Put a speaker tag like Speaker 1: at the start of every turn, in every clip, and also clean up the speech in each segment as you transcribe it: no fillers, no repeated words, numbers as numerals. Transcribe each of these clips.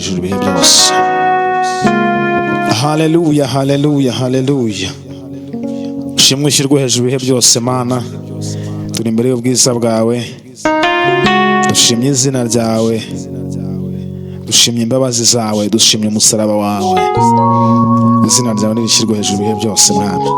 Speaker 1: hejuru ibihe byose. Haleluya, haleluya, haleluya. Ushimwe ushyirwe hejuru ibihe byose Mana. Turi imbere y'ubwiza bwawe, dushimye izina ryawe, dushimye imbabazi zawe, dushimye umusaraba wawe. Izina ryawe nirishyirwe hejuru ibihe byose Mwami.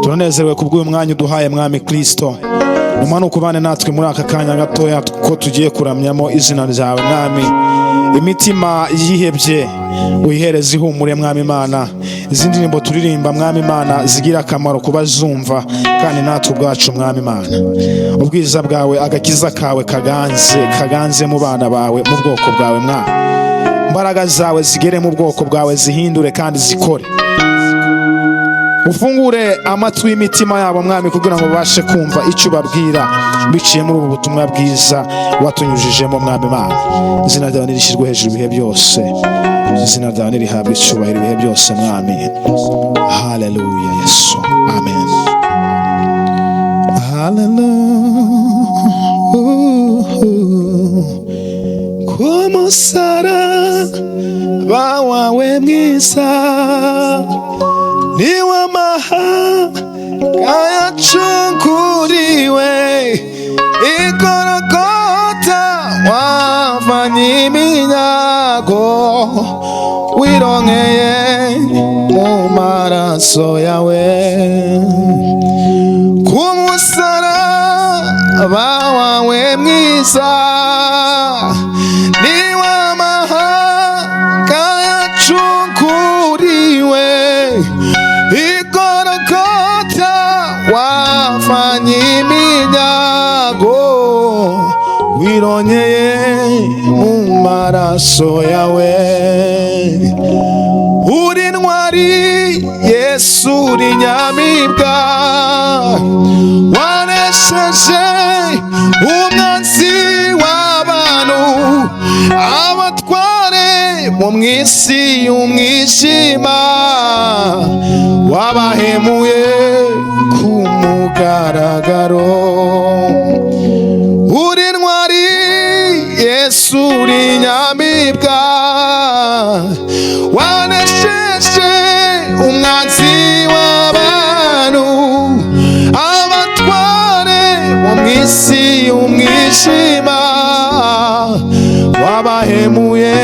Speaker 1: Turanezerewe kubw'uyu mwanya uduhaye Mwami Kristo. Umwana ukubane natwe muri aka kanya gatoya ko tugiye kuramyamo izina ryawe Mwami. Imitima yihebye uyihereze ihumure Mwami Imana. Izi ndirimbo turirimba Mwami Imana zigira akamaro kubazumva, kandi natwe ubwacu Mwami Imana. Ubwiza bwawe, agakiza kawe kaganze mu bana bawe, mu bwoko bwawe Mwami. Imbaraga zawe zigere mu bwoko bwawe, zihindure kandi zikore. Ufungure amatwi y'imitima yabo Mwami, kugira ngo babashe kumva icyo ubabwira biciye muri ubu butumwa bwiza watunyujijemo Mwami Imana. Izina ryawe nirishyirwe hejuru ibihe byose, izina ryawe nirihabwe icyubahiro ibihe byose Mwami. Haleluya Yesu, amen. Haleluya. Kumusaraba wawe mwiza ni w'amahanga yacunguriwe, igorogota wavanye iminyago, wironkeye mu maraso yawe. Kumusaraba wawe mwiza ni w'amahanga yacunguriwe, igorogota wavanye iminyago, wironyeye mu maraso yawe. Uri ntwari Yesu, uri nyamibwa, wanesheje umwanzi w'abantu, abatware mu mw'isi y'umwijima, wabahemuye ku mugaragaro. Uri ntwari Yesu, uri nyamibwa, wanesheje umwanzi w'abantu, abatware mu mw'isi y'umwijima, wabahemuye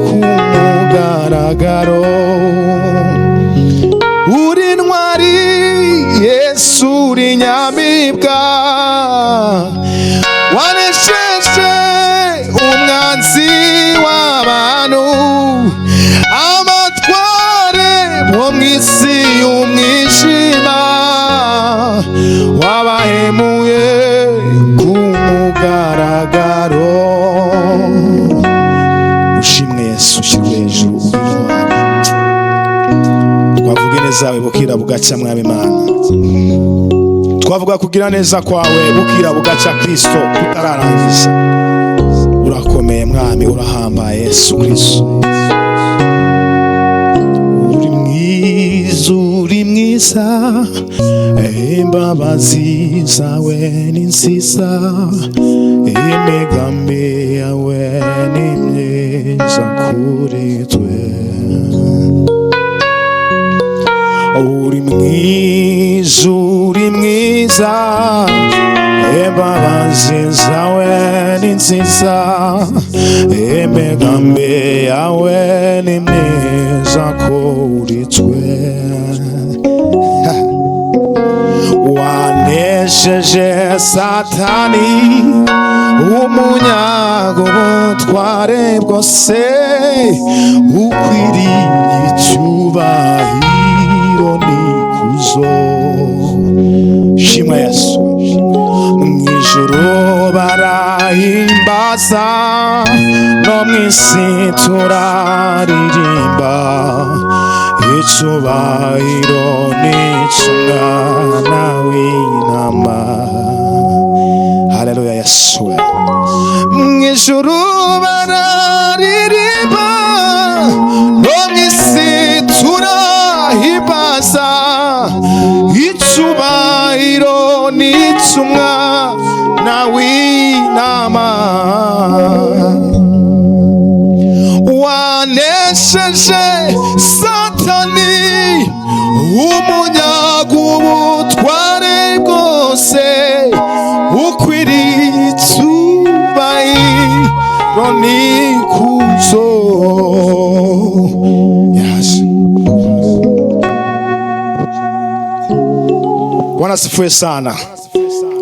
Speaker 1: ku mugaragaro. Uri ntwari Yesu, uri nyamibwa, wanesheje umwanzi w'abantu, abatware bo mw'isi y'umwijima, wabahemuye ku mugaragaro. Ushimwe Yesu, ushyirwe hejuru ubw'Imana. Twavuga neza zawe bukira bugacya Mwami Imana. Twavuga kugira neza kwawe bukira bugacya Kristo tutararangiza. Urakomeye Mwami, urahambaye Yesu Kristo. Uri mwiza, imbabazi zawe ni nziza, imigambi yawe ni myiza kuri twe. Uri mwiza, imbabazi zawe ni nziza, imigambi yawe ni myiza kuri twe. Wanesheje Satani, umunyago ubutware bwose, ukwiriye icyubahiro n'ikuzo. Shimwa Yesu. Mw'ijuru barahimbaza, no mw'isi turaririmba, icyubahiro n'ic'Umwana w'Intama. Haleluya Yesu. Mw'ijuru bararirimba, no mw'isi turahimbaza, icyubahiro n'ic'Umwana w'Intama. wanesheje Satani umunyaga ubutware bwose ukwiriye icyubahiro n'ikuzo. Bwana asifiwe sana.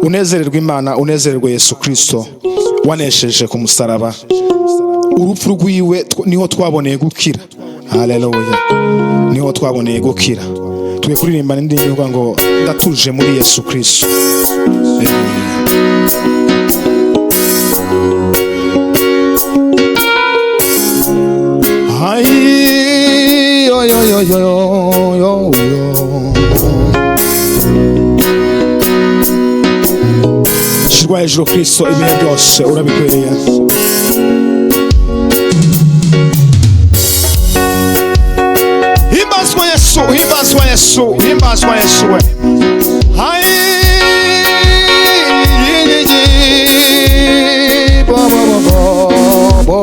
Speaker 1: Unezererwe Imana, unezererwe Yesu Kristo wanesheje ku musaraba. Urupfu rwiwe niho twaboneye gukira. Haleluya, niho twaboneye gukira. Twe kuririmba n'indirimbo ngo ndatuje muri Yesu Kristo. Hai yo yo yo yo yo yo. Shirwa hejuru Kristo, ibihe byose urabikwiriye. Himbazwa Yesu, himbazwa Yesu, himbazwa Yesu. Hai bo bo bo bo.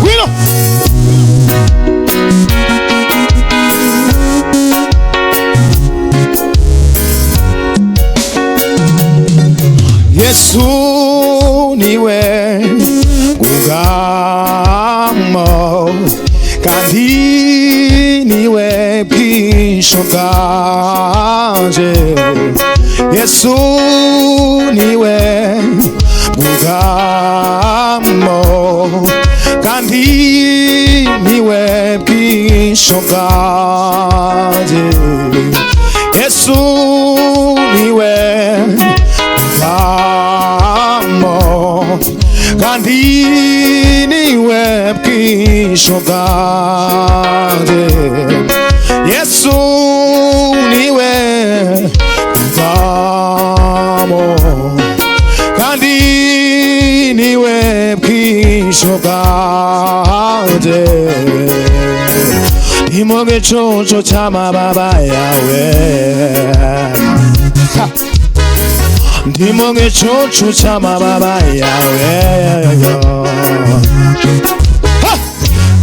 Speaker 1: Gwino. Yesu niwe bwugamo kandi niwe bwisho bwanje. Yesu niwe bwugamo kandi niwe bwisho bwanje. Yesu niwe kandi niwe bwisho bwanje. Yesu niwe bwugamo kandi niwe bwisho bwanje. Ndi mu gicucu cy'amababa yawe, ndi mu gicucu cy'amababa yawe,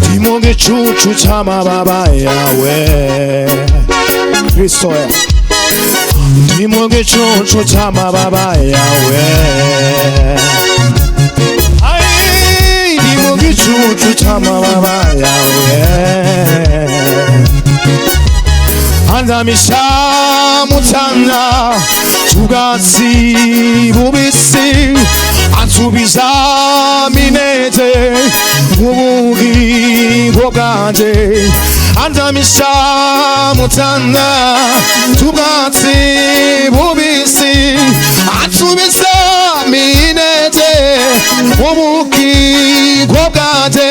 Speaker 1: ndi mu gicucu cy'amababa yawe Kristo, ndi mu gicucu cy'amababa yawe, ndi mu gicucu cy'amababa yawe. Andamisha mutanga ubwatsi bubisi, ansubiza minete mu bugingo bwanje. Andamisha mutanga ubwatsi bubisi, ansubiza minete mu bugingo bwanje.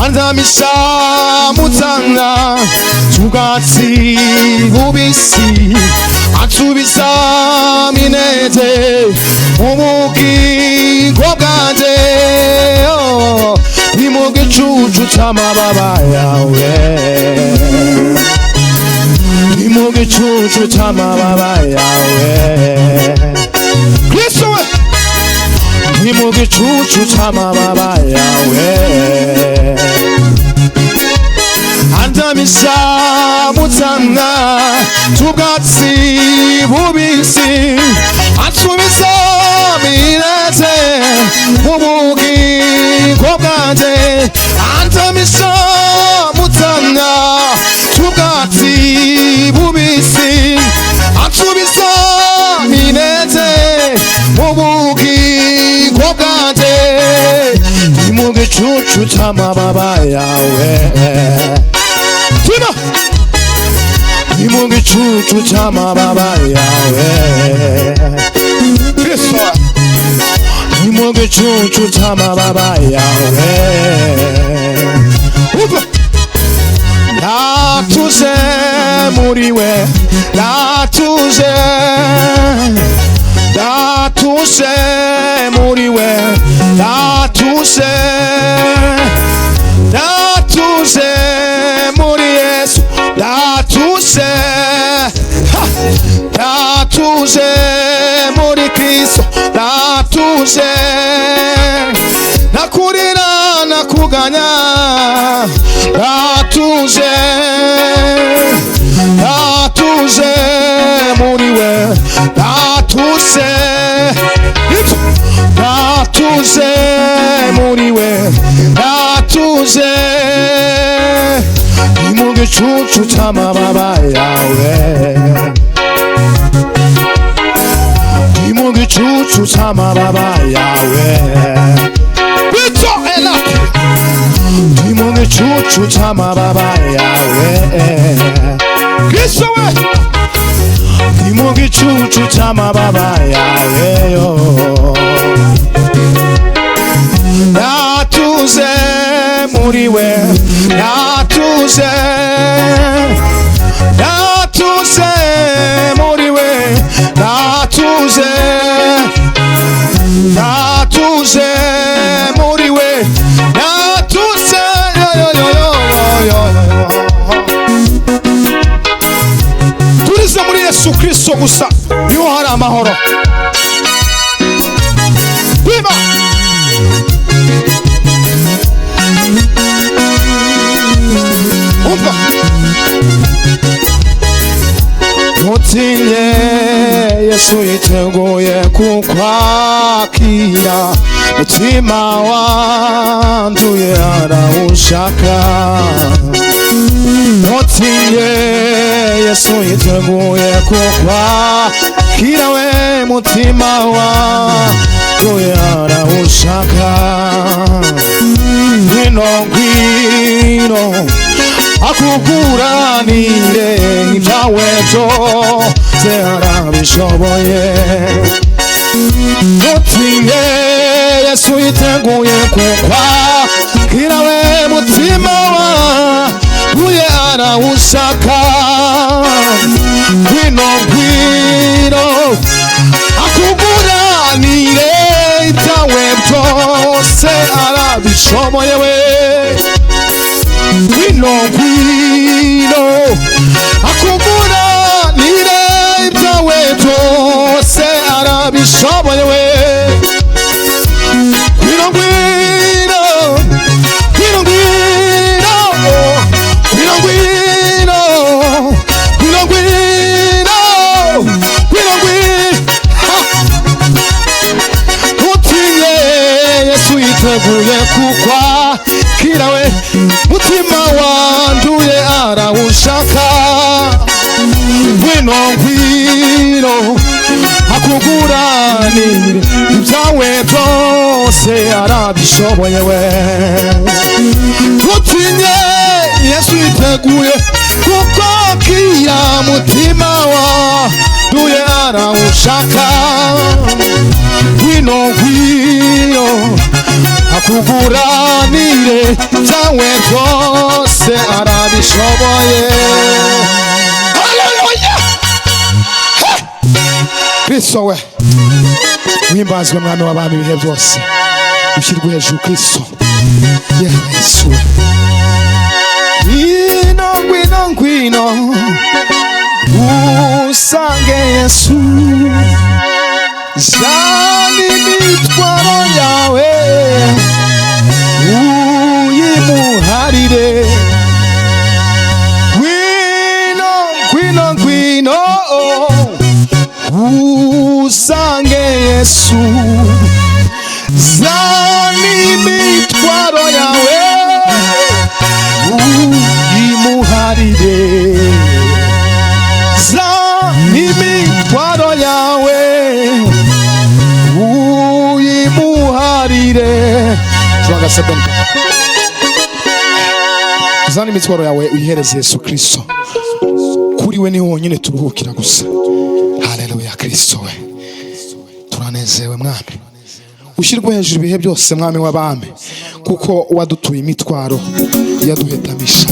Speaker 1: Andamisha mutanga ubwatsi bubisi, ansubiza minete mu bugingo bwanje. Ndi mu gicucu cy'amababa yawe, ndi mu gicucu cy'amababa yawe Kristo, ndi mu gicucu cy'amababa yawe. Andamisha mutanga ubwatsi bubisi, ansubiza minete mu bugingo bwanje. Andamisha mutanga ubwatsi bubisi, ansubiza minete mu bugingo bwanje. Ndi mu gicucu cy'amababa yawe, ndi mu gicucu cy'amababa yawe Kristo, ndi mu gicucu cy'amababa yawe. Natuje muri we, natuje, natuje muri we, natuje, natuje muri Yesu, natuje, natuje ndatuje nakurira nakuganya ndatuje ndatuje muri we ndatuje ndatuje muri we ndatuje mu gicucu cy'amababa yawe mu gicucu cy'amababa yawe bityo elaki mu gicucu cy'amababa yawe Kristo we mu gicucu cy'amababa yawe yo natuze muri we natuze natuze muri we natuze natuze muri we natuze turize muri Yesu Kristo gusa niho hari amahoro biba umva mutinye Yesu yiteguye kukwakira mutima wanduye arawushaka mutinye Yesu yiteguye kukwakira we mutima wanduye arawushaka ngwino ngwino akuguranire ibyawe byose arabishoboye mutinye Yesu yiteguye kukwakira we mutima wanduye arawushaka ngwino ngwino akuguranire ibyawe byose arabishoboye we ngwino ngwino akuguranire ibyawe byose arabishoboye we ngwino ngwino ngwino ngwino ngwino ngwino ngwino ngwino ngwino ngwino mutinye Yesu yiteguye kukwakira we mutima wanduye arawushaka ngwino ngwino akuguranire ibyawe byose arabishoboye we mutinye Yesu yiteguye kukwakira mutima wanduye arawushaka ngwino ngwino akuguranire ibyawe byose arabishoboye haleluya Kristo we uhimbazwe mwami w'abami ibihe byose ushyirwe hejuru Kristo Yesu ngwino ngwino ngwino usange Yesu zana imitwaro yawe uyimuharire ngwino ngwino ngwino usange Yesu zana imitwaro yawe uyimuharire zana imitwaro yawe uyimuharire zana imitwaro yawe uyihereze Yesu Kristo kuri we ni honyine turuhukira gusa haleluya Kristo we turanezewe mwami ushyirwe hejuru ibihe byose mwami w'abami kuko wadutuye imitwaro yaduhetamisha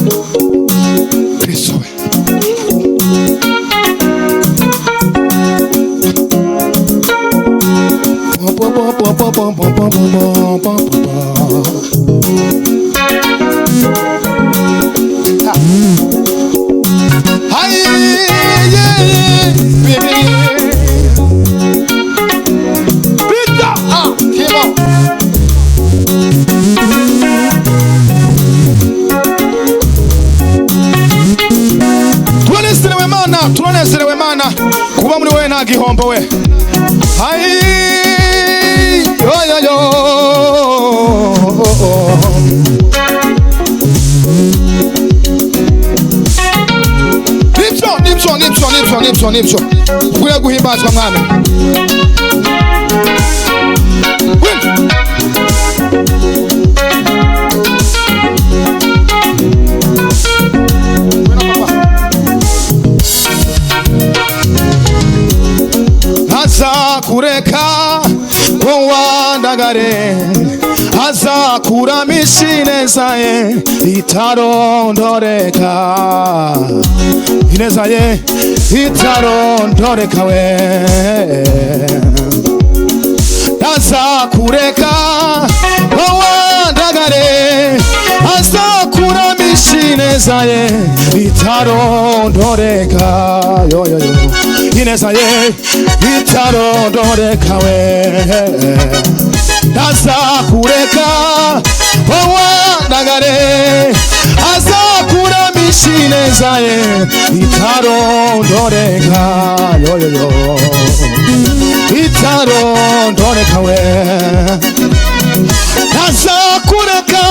Speaker 1: Kristo we nta gihombo we. Yo yo yo. Nibyo ukwiye guhimbazwa mwami. Azakureka ngo wandagare, azakuramisha ineza ye itarondoreka, ineza ye itarondoreka we. Azakureka ngo wandagare, azakuramisha ineza ye itarondoreka, yo yo yo, ineza ye itarondoreka we. Azakureka ngo wandagare, azakuramisha ineza ye itarondoreka, yo yo yo, itarondoreka we. Azakureka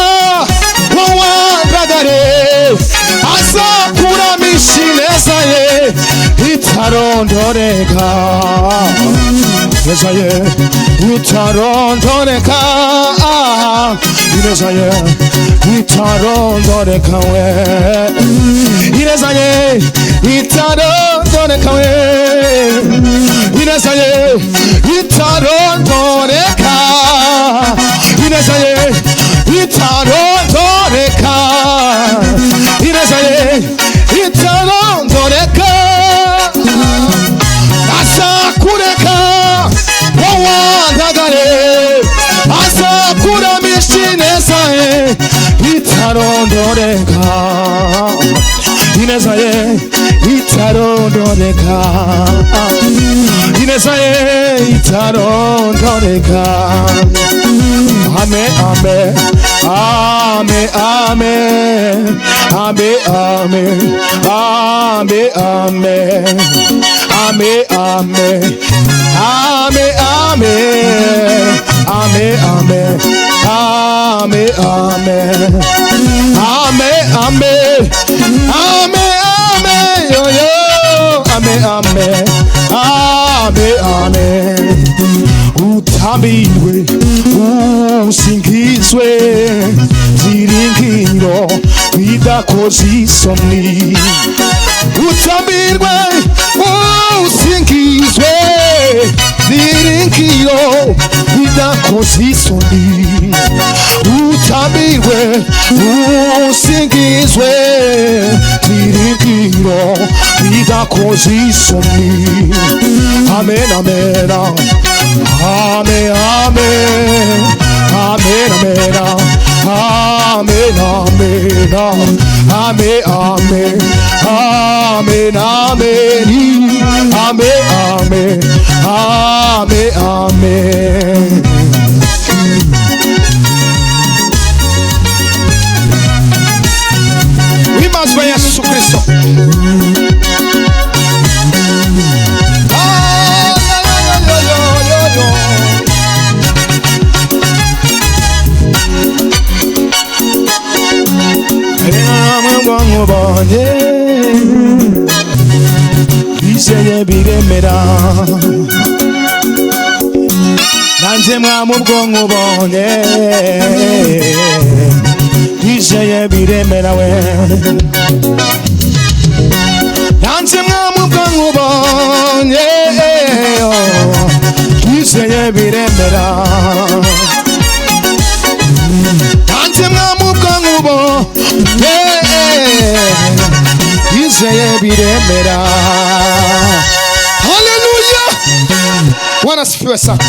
Speaker 1: ngo wandagare, azakuramisha ineza ye itarondoreka, ineza ye itarondoreka, ineza ye itarondoreka we. Ineza ye itarondoreka we. Ineza ye itarondoreka, ineza ye itarondoreka, ineza ye itarondoreka. Azakureka ngo wandagare, azakuramisha ineza ye itarondoreka, ineza ye itarondoreka, ineza ye itarondoreka. Amen, amen, amen, amen, amen, amen, amen, amen, amen, amen, amen, amen, amen, amen, amen, amen, amen, amen, amen, yo yo, amen, amen, amen, amen. Utambirwe usingizwe ziringiro bidakoze isoni. Utambirwe usingizwe ziringiro bidakoze isoni. Utambirwe usingizwe ziringiro bidakoze isoni. Amen, amen, amen, amen, amen, amen, amen, amen, amen, amen, amen, amen, amen, amen. Wimbazwe Yesu Kristo. Mubonye bizeye biremera, nanje mwamubwo nkubonye bizeye biremera we. Nanje mwamubwo nkubonye bizeye biremera, nanje mwamubwo nkubonye bizeye biremera. Haleluya, wanasifiwe sana.